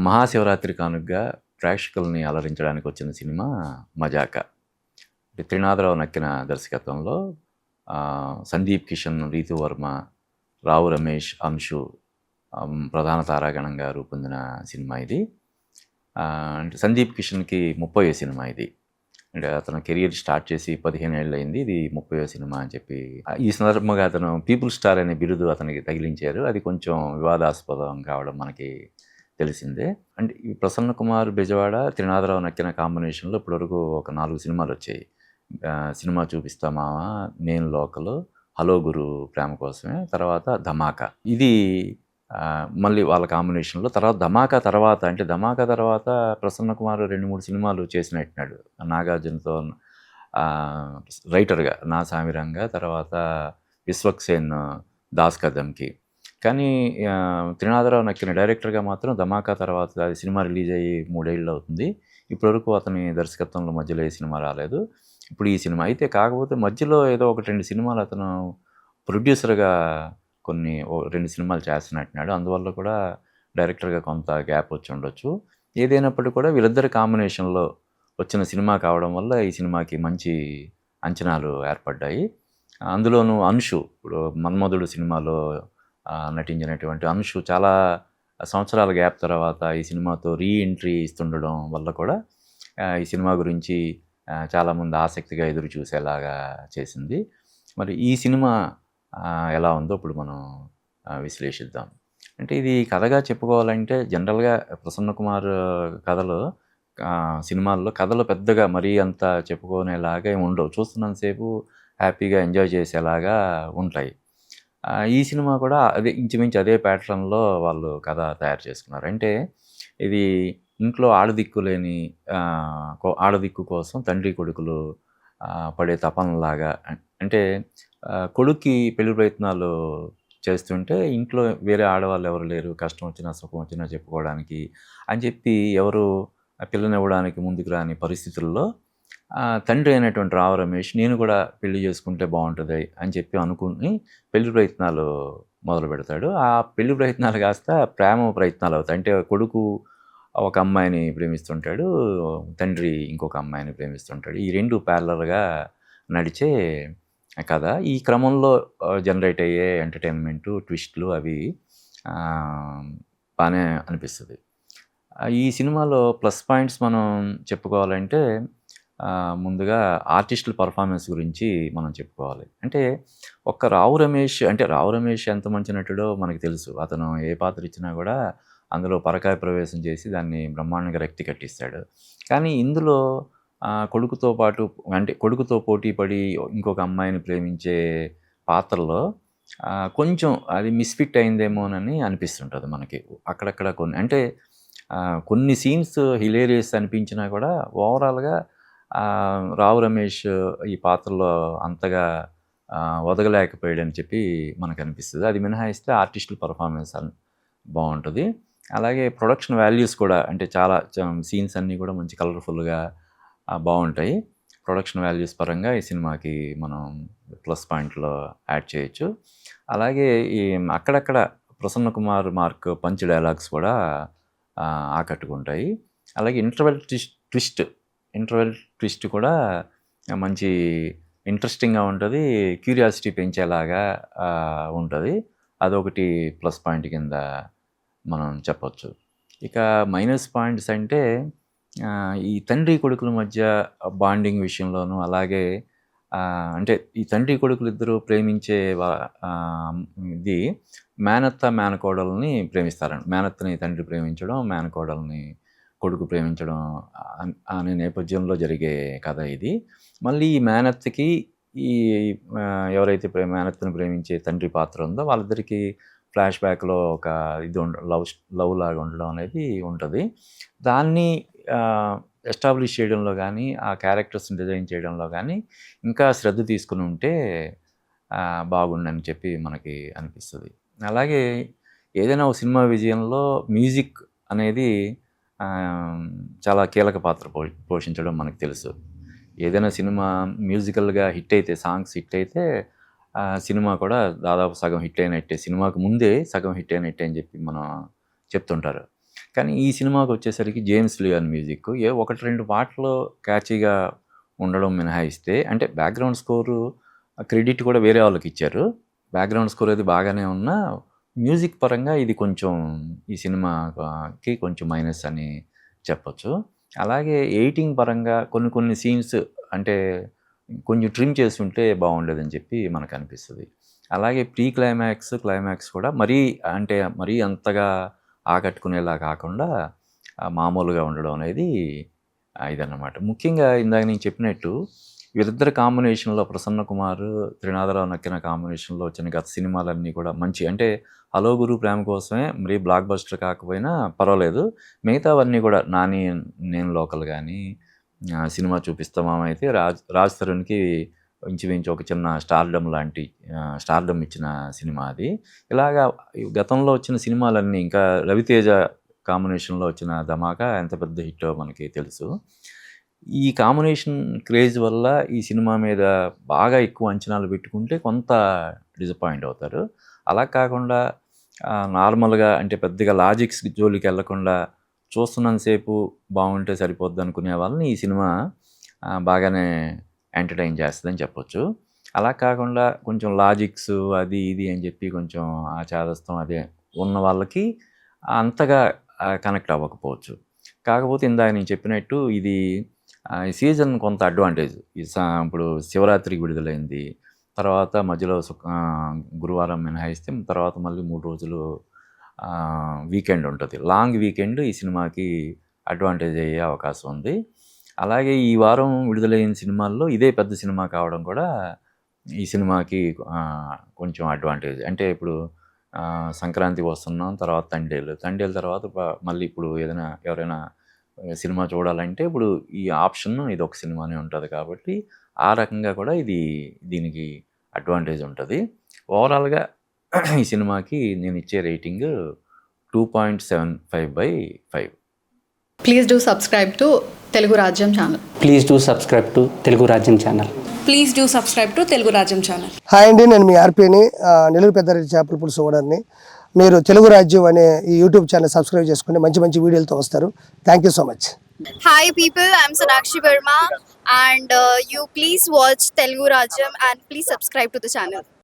మహాశివరాత్రి కానుకగా ప్రేక్షకుల్ని అలరించడానికి వచ్చిన సినిమా 'మజాకా'. త్రినాథరావు నక్కిన దర్శకత్వంలో సందీప్ కిషన్, రీతు వర్మ, రావు రమేష్, అంశు ప్రధాన తారాగణంగా రూపొందిన సినిమా ఇది. అంటే సందీప్ కిషన్‌కి 30వ సినిమా ఇది. అంటే అతను కెరియర్ స్టార్ట్ చేసి 15 ఏళ్లయింది. ఇది 30వ సినిమా అని చెప్పి ఈ సందర్భంగా అతను పీపుల్ స్టార్ అనే బిరుదు అతనికి తగిలించారు. అది కొంచెం వివాదాస్పదం కావడం మనకి తెలిసిందే. అంటే ఈ ప్రసన్న కుమార్ బెజవాడ, త్రినాథరావు నక్కిన కాంబినేషన్‌లో ఇప్పటివరకు ఒక 4 సినిమాలొచ్చాయి. 'సినిమా చూపిస్తా మామ', 'నేను లోకల్', 'హలో గురు ప్రేమ కోసమే', తర్వాత 'ధమాకా'. ఇది మళ్ళీ వాళ్ళ కాంబినేషన్‌లో. తర్వాత 'ధమాకా' తర్వాత అంటే 'ధమాకా' తర్వాత ప్రసన్న కుమార్ 2, 3 సినిమాలు చేసినట్టున్నాడు. నాగార్జునతో రైటర్‌గా 'నా సామిరంగా', తర్వాత 'విశ్వక్సేన్ దాస్ కా దమ్‌కి'. కానీ త్రినాథరావు నక్కిన డైరెక్టర్‌గా మాత్రం 'ధమాకా' తర్వాత అది సినిమా రిలీజ్ అయ్యి 3 ఏళ్ళు అవుతుంది. ఇప్పటివరకు అతని దర్శకత్వంలో మధ్యలో ఏ సినిమా రాలేదు. ఇప్పుడు ఈ సినిమా అయితే కాకపోతే మధ్యలో ఏదో 1, 2 సినిమాలు అతను ప్రొడ్యూసర్‌గా 2 సినిమాలు చేస్తున్నట్టున్నాడు. అందువల్ల కూడా డైరెక్టర్‌గా కొంత గ్యాప్ వచ్చి ఉండొచ్చు. ఏదైనప్పటికీ కూడా వీళ్ళిద్దరి కాంబినేషన్‌లో వచ్చిన సినిమా కావడం వల్ల ఈ సినిమాకి మంచి అంచనాలు ఏర్పడ్డాయి. అందులోనూ అంశు ఇప్పుడు 'మన్మధుడు' సినిమాలో నటించినటువంటి అంశు చాలా సంవత్సరాల గ్యాప్ తర్వాత ఈ సినిమాతో రీ ఎంట్రీ ఇస్తుండడం వల్ల కూడా ఈ సినిమా గురించి చాలామంది ఆసక్తిగా ఎదురు చూసేలాగా చేసింది. మరి ఈ సినిమా ఎలా ఉందో ఇప్పుడు మనం విశ్లేషిద్దాం. అంటే ఇది కథగా చెప్పుకోవాలంటే జనరల్‌గా ప్రసన్న కుమార్ సినిమాల్లో కథలు పెద్దగా మరీ అంత చెప్పుకునేలాగా ఏమి ఉండవు. చూస్తున్నంత సేపు హ్యాపీగా ఎంజాయ్ చేసేలాగా ఉంటాయి. ఈ సినిమా కూడా అదే ఇంచుమించు అదే ప్యాటర్న్‌లో వాళ్ళు కథ తయారు చేసుకున్నారు. అంటే ఇది ఇంట్లో ఆడదిక్కు లేని ఆడదిక్కు కోసం తండ్రి కొడుకులు పడే తపనలాగా అంటే కొడుక్కి పెళ్లి ప్రయత్నాలు చేస్తుంటే ఇంట్లో వేరే ఆడవాళ్ళు ఎవరు లేరు. కష్టం వచ్చినా, సుఖం వచ్చినా చెప్పుకోవడానికి అని చెప్పి ఎవరు పిల్లనివ్వడానికి ముందుకు రాని పరిస్థితుల్లో తండ్రి అయినటువంటి రావు రమేష్ నేను కూడా పెళ్లి చేసుకుంటే బాగుంటుంది అని చెప్పి అనుకుని పెళ్లి ప్రయత్నాలు మొదలు పెడతాడు. ఆ పెళ్లి ప్రయత్నాలు కాస్త ప్రేమ ప్రయత్నాలు అవుతాయి. అంటే కొడుకు ఒక అమ్మాయిని ప్రేమిస్తుంటాడు, తండ్రి ఇంకొక అమ్మాయిని ప్రేమిస్తుంటాడు. ఈ 2 ప్యారలల్‌గా నడిచే కథ. ఈ క్రమంలో జనరేట్ అయ్యే ఎంటర్‌టైన్‌మెంటు, ట్విస్ట్‌లు అవి బానే అనిపిస్తది. ఈ సినిమాలో ప్లస్ పాయింట్స్ మనం చెప్పుకోవాలంటే ముందుగా ఆర్టిస్టుల పర్ఫార్మెన్స్ గురించి మనం చెప్పుకోవాలి. అంటే రావు రమేష్ ఎంత మంచి నటుడో మనకు తెలుసు. అతను ఏ పాత్ర ఇచ్చినా కూడా అందులో పరకాయ ప్రవేశం చేసి దాన్ని బ్రహ్మాండంగా రక్తి కట్టిస్తాడు. కానీ ఇందులో కొడుకుతో పోటీ పడి ఇంకొక అమ్మాయిని ప్రేమించే పాత్రలో కొంచెం అది మిస్‌ఫిట్ అయిందేమోనని అనిపిస్తుంటది మనకి. అక్కడక్కడ కొన్ని సీన్స్ హిలేరియస్ అనిపించినా కూడా ఓవరాల్‌గా రావు రమేష్ ఈ పాత్రలో అంతగా ఒదగలేకపోయాడని చెప్పి మనకనిపిస్తది. అది మినహాయిస్తే ఆర్టిస్టుల పర్ఫార్మెన్స్ బావుంటది. అలాగే ప్రొడక్షన్ వాల్యూస్ కూడా అంటే చాలా సీన్స్ అన్నీ కూడా మంచి కలర్‌ఫుల్‌గా బావుంటాయి. ప్రొడక్షన్ వాల్యూస్ పరంగా ఈ సినిమాకి మనం ప్లస్ పాయింట్‌లో యాడ్ చేయొచ్చు. అలాగే ఈ అక్కడక్కడ Prasanna Kumar mark punch dialogues కూడా ఆకట్టుకుంటాయి. అలాగే ఇంటర్వెల్ ట్విస్ట్ కూడా మంచి ఇంట్రెస్టింగ్‌గా ఉంటది. క్యూరియాసిటీ పెంచేలాగా ఉంటది. అదొకటి ప్లస్ పాయింట్ కింద మనం చెప్పొచ్చు. ఇక మైనస్ పాయింట్స్ అంటే ఈ తండ్రి కొడుకుల మధ్య బాండింగ్ విషయంలోనూ అలాగే అంటే ఈ తండ్రి కొడుకులిద్దరూ ప్రేమించే ఇది మేనత్త, మేనకోడల్ని ప్రేమిస్తారండి. మేనత్తని తండ్రి ప్రేమించడం, మేనకోడల్ని కొడుకు ప్రేమించడం అనే నేపథ్యంలో జరిగే కథ ఇది. మళ్ళీ ఈ మేనత్తకి ఈ ఎవరైతే మేనత్తని ప్రేమించే తండ్రి పాత్ర ఉందో వాళ్ళిద్దరికీ ఫ్లాష్ బ్యాక్‌లో ఒక ఇది లవ్ లాగా ఉండడం అనేది ఉంటది. దాన్ని ఎస్టాబ్లిష్ చేయడంలో గానీ, ఆ క్యారెక్టర్స్‌ని డిజైన్ చేయడంలో గానీ ఇంకా శ్రద్ధ తీసుకొని ఉంటే బాగుండని చెప్పి మనకి అనిపిస్తది. అలాగే ఏదైనా ఒక సినిమా విజయంలో మ్యూజిక్ అనేది చాలా కీలక పాత్ర పోషించడం మనకు తెలుసు. ఏదైనా సినిమా మ్యూజికల్‌గా హిట్ అయితే, సాంగ్స్ హిట్ అయితే సినిమా కూడా దాదాపు సగం హిట్ అయినట్టే. సినిమాకు ముందే సగం హిట్ అయినట్టే అని చెప్పి మనం చెప్తుంటారు. కానీ ఈ సినిమాకొచ్చేసరికి 'జేమ్స్ లియాన్' మ్యూజిక్ 1, 2 పాటలు క్యాచీగా ఉండడం మినహాయిస్తే అంటే బ్యాక్‌గ్రౌండ్ స్కోరు క్రెడిట్ కూడా వేరే వాళ్ళకిచ్చారు. బ్యాక్‌గ్రౌండ్ స్కోర్ అది బాగానే ఉన్నా మ్యూజిక్ పరంగా ఇది కొంచెం ఈ సినిమాకి కొంచెం మైనస్ అని చెప్పొచ్చు. అలాగే ఎడిటింగ్ పరంగా కొన్ని కొన్ని సీన్స్ అంటే కొంచెం ట్రిమ్ చేసుంటే బాగుండేదని చెప్పి మనకనిపిస్తది. అలాగే ప్రీ క్లైమాక్స్, క్లైమాక్స్ కూడా మరీ అంతగా ఆకట్టుకునేలా కాకుండా మామూలుగా ఉండడం అనేది ఇదన్నమాట. ముఖ్యంగా ఇందాక నేను చెప్పినట్టు వీళ్ళిద్దరి కాంబినేషన్‌లో 'ప్రసన్న కుమార్', 'త్రినాథరావు నక్కిన' కాంబినేషన్‌లో వచ్చిన గత సినిమాలన్నీ కూడా మంచి అంటే 'హలో గురు ప్రేమ కోసమే' మరీ బ్లాక్ బస్టర్ కాకపోయినా పర్వాలేదు. మిగతావన్నీ కూడా 'నాని నేను లోకల్' గానీ, సినిమా 'చూపిస్తా మామ' అయితే రాజ్ తరుణ్‌కి ఇంచుమించు ఒక చిన్న స్టార్డమ్ ఇచ్చిన సినిమా అది. ఇలాగా గతంలో వచ్చిన సినిమాలన్నీ ఇంకా 'రవితేజ' కాంబినేషన్‌లో వచ్చిన 'ధమాకా' ఎంత పెద్ద హిట్టో మనకి తెలుసు. ఈ కాంబినేషన్ క్రేజ్ వల్ల ఈ సినిమా మీద బాగా ఎక్కువ అంచనాలు పెట్టుకుంటే కొంత డిసప్పాయింట్ అవుతారు. అలా కాకుండా నార్మల్‌గా అంటే పెద్దగా లాజిక్స్ జోలికెళ్ళకుండా చూస్తున్నంత సేపు బావుంటే సరిపోద్దనుకునే వాళ్ళని ఈ సినిమా బాగానే ఎంటర్‌టైన్ చేస్తదని చెప్పొచ్చు. అలా కాకుండా కొంచెం లాజిక్స్ అది ఇది అని చెప్పి కొంచెం ఆ చాదస్తం అదే ఉన్న వాళ్ళకి అంతగా కనెక్ట్ అవ్వకపోవచ్చు. కాకపోతే ఇందాక నేను చెప్పినట్టు ఇది ఈ సీజన్ కొంత అడ్వాంటేజ్. ఇప్పుడు శివరాత్రికి విడుదలైంది. తర్వాత మధ్యలో గురువారం మినహాయిస్తే తర్వాత మళ్ళీ 3 రోజులు వీకెండ్ ఉంటది. లాంగ్ వీకెండ్ ఈ సినిమాకి అడ్వాంటేజ్ అయ్యే అవకాశం ఉంది. అలాగే ఈ వారం విడుదలైన సినిమాల్లో ఇదే పెద్ద సినిమా కావడం కూడా ఈ సినిమాకి కొంచెం అడ్వాంటేజ్. అంటే ఇప్పుడు సంక్రాంతికి వస్తున్నాం. తర్వాత తండేలు తర్వాత మళ్ళీ ఇప్పుడు ఎవరైనా సినిమా చూడాలంటే ఇప్పుడు ఈ ఆప్షన్ ఇదొక సినిమానే ఉంటది కాబట్టి, ఆ రకంగా కూడా దీనికి అడ్వాంటేజ్ ఉంటది. ఓవరాల్‌గా ఈ సినిమాకి నేనిచ్చే rating 2.75/5. Please do subscribe to Telugu Rajyam channel. Please do subscribe to Telugu Rajyam channel. Please do subscribe to Telugu రాజ్యం ఛానల్. హాయ్ అండి, నేను మీ ఆర్పీని నెల్లూరు పెద్దారెడ్డి చేపల పులుసు ఓనర్ని. మీరు తెలుగు రాజ్యం అనే ఈ యూట్యూబ్ ఛానల్ సబ్స్క్రైబ్ చేసుకుని మంచి మంచి వీడియోలతో వస్తారు. Thank you so much. Hi people, I'm Sonakshi Verma and you please watch Telugu Rajyam and please subscribe to the channel.